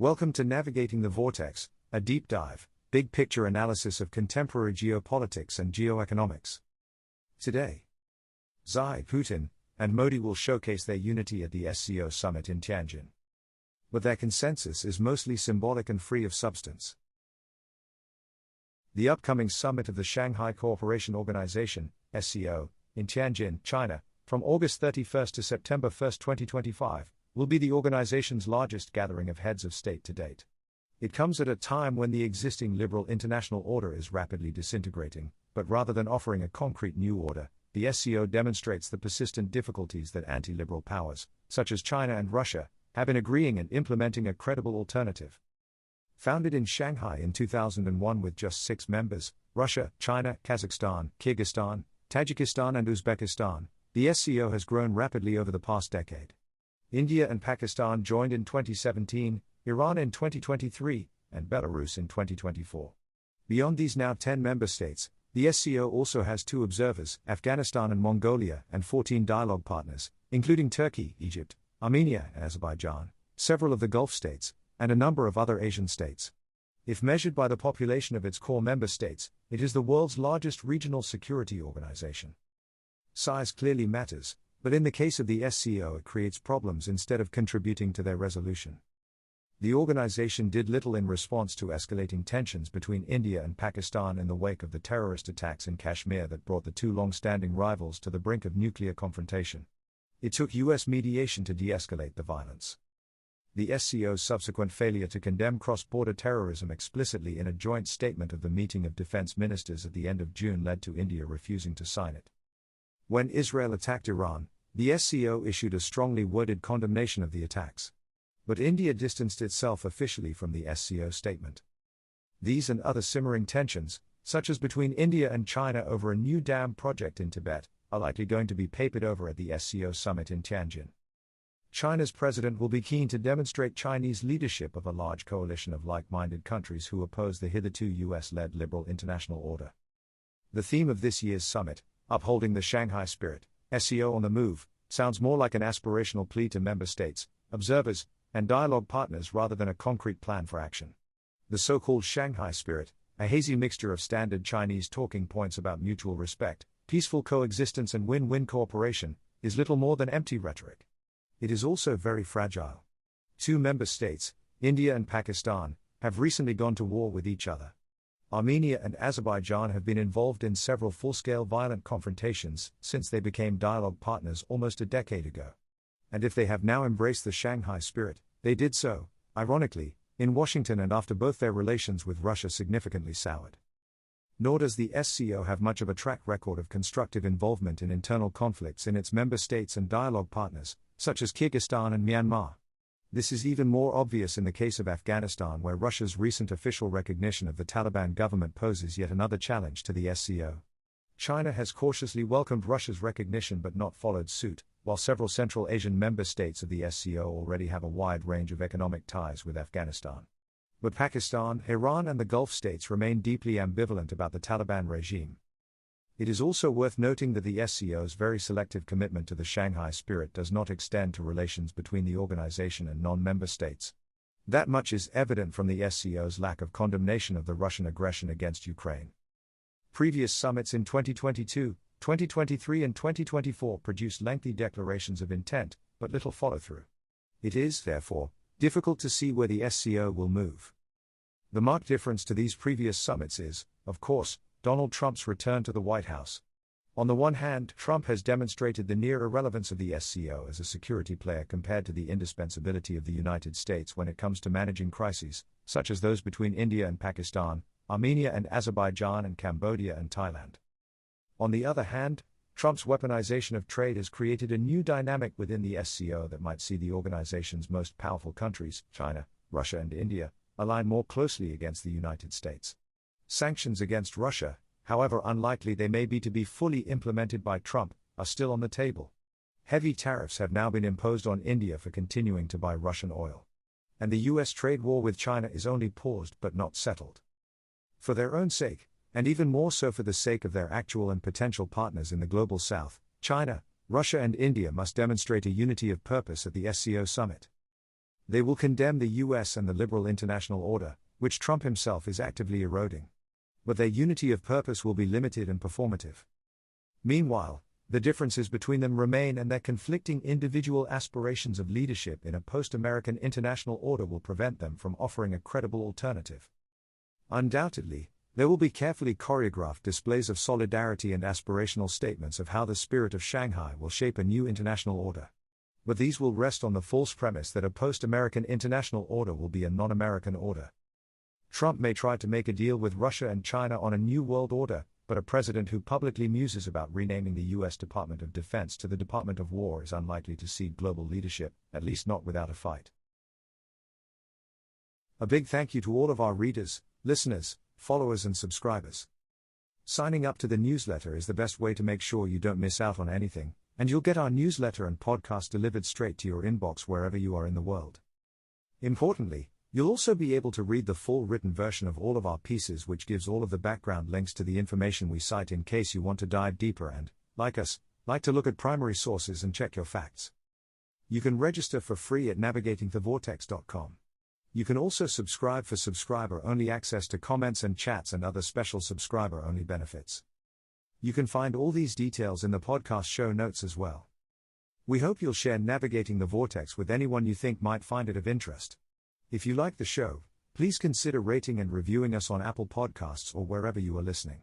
Welcome to Navigating the Vortex, a deep dive, big picture analysis of contemporary geopolitics and geoeconomics. Today, Xi, Putin, and Modi will showcase their unity at the SCO summit in Tianjin. But their consensus is mostly symbolic and free of substance. The upcoming summit of the Shanghai Cooperation Organization, SCO, in Tianjin, China, from August 31 to September 1, 2025, will be the organization's largest gathering of heads of state to date. It comes at a time when the existing liberal international order is rapidly disintegrating, but rather than offering a concrete new order, the SCO demonstrates the persistent difficulties that anti-liberal powers, such as China and Russia, have in agreeing and implementing a credible alternative. Founded in Shanghai in 2001 with just 6 members, Russia, China, Kazakhstan, Kyrgyzstan, Tajikistan and Uzbekistan, the SCO has grown rapidly over the past decade. India and Pakistan joined in 2017, Iran in 2023, and Belarus in 2024. Beyond these now 10 member states, the SCO also has 2 observers, Afghanistan and Mongolia, and 14 dialogue partners, including Turkey, Egypt, Armenia and Azerbaijan, several of the Gulf states, and a number of other Asian states. If measured by the population of its core member states, it is the world's largest regional security organization. Size clearly matters, but in the case of the SCO it creates problems instead of contributing to their resolution. The organization did little in response to escalating tensions between India and Pakistan in the wake of the terrorist attacks in Kashmir that brought the 2 long-standing rivals to the brink of nuclear confrontation. It took US mediation to de-escalate the violence. The SCO's subsequent failure to condemn cross-border terrorism explicitly in a joint statement of the meeting of defense ministers at the end of June led to India refusing to sign it. When Israel attacked Iran, the SCO issued a strongly worded condemnation of the attacks. But India distanced itself officially from the SCO statement. These and other simmering tensions, such as between India and China over a new dam project in Tibet, are likely going to be papered over at the SCO summit in Tianjin. China's president will be keen to demonstrate Chinese leadership of a large coalition of like-minded countries who oppose the hitherto US-led liberal international order. The theme of this year's summit, Upholding the Shanghai Spirit, SCO on the Move, sounds more like an aspirational plea to member states, observers, and dialogue partners rather than a concrete plan for action. The so-called Shanghai Spirit, a hazy mixture of standard Chinese talking points about mutual respect, peaceful coexistence and win-win cooperation, is little more than empty rhetoric. It is also very fragile. 2 member states, India and Pakistan, have recently gone to war with each other. Armenia and Azerbaijan have been involved in several full-scale violent confrontations since they became dialogue partners almost a decade ago. And if they have now embraced the Shanghai spirit, they did so, ironically, in Washington and after both their relations with Russia significantly soured. Nor does the SCO have much of a track record of constructive involvement in internal conflicts in its member states and dialogue partners, such as Kyrgyzstan and Myanmar. This is even more obvious in the case of Afghanistan, where Russia's recent official recognition of the Taliban government poses yet another challenge to the SCO. China has cautiously welcomed Russia's recognition but not followed suit, while several Central Asian member states of the SCO already have a wide range of economic ties with Afghanistan. But Pakistan, Iran and the Gulf states remain deeply ambivalent about the Taliban regime. It is also worth noting that the SCO's very selective commitment to the Shanghai spirit does not extend to relations between the organization and non-member states. That much is evident from the SCO's lack of condemnation of the Russian aggression against Ukraine. Previous summits in 2022, 2023 and 2024 produced lengthy declarations of intent, but little follow-through. It is, therefore, difficult to see where the SCO will move. The marked difference to these previous summits is, of course, Donald Trump's return to the White House. On the one hand, Trump has demonstrated the near irrelevance of the SCO as a security player compared to the indispensability of the United States when it comes to managing crises, such as those between India and Pakistan, Armenia and Azerbaijan and Cambodia and Thailand. On the other hand, Trump's weaponization of trade has created a new dynamic within the SCO that might see the organization's most powerful countries, China, Russia and India, align more closely against the United States. Sanctions against Russia, however unlikely they may be to be fully implemented by Trump, are still on the table. Heavy tariffs have now been imposed on India for continuing to buy Russian oil. And the US trade war with China is only paused but not settled. For their own sake, and even more so for the sake of their actual and potential partners in the global south, China, Russia and India must demonstrate a unity of purpose at the SCO summit. They will condemn the US and the liberal international order, which Trump himself is actively eroding. But their unity of purpose will be limited and performative. Meanwhile, the differences between them remain, and their conflicting individual aspirations of leadership in a post-American international order will prevent them from offering a credible alternative. Undoubtedly, there will be carefully choreographed displays of solidarity and aspirational statements of how the spirit of Shanghai will shape a new international order. But these will rest on the false premise that a post-American international order will be a non-American order. Trump may try to make a deal with Russia and China on a new world order, but a president who publicly muses about renaming the U.S. Department of Defense to the Department of War is unlikely to cede global leadership, at least not without a fight. A big thank you to all of our readers, listeners, followers and subscribers. Signing up to the newsletter is the best way to make sure you don't miss out on anything, and you'll get our newsletter and podcast delivered straight to your inbox wherever you are in the world. Importantly, you'll also be able to read the full written version of all of our pieces, which gives all of the background links to the information we cite in case you want to dive deeper and, like us, like to look at primary sources and check your facts. You can register for free at navigatingthevortex.com. You can also subscribe for subscriber-only access to comments and chats and other special subscriber-only benefits. You can find all these details in the podcast show notes as well. We hope you'll share Navigating the Vortex with anyone you think might find it of interest. If you like the show, please consider rating and reviewing us on Apple Podcasts or wherever you are listening.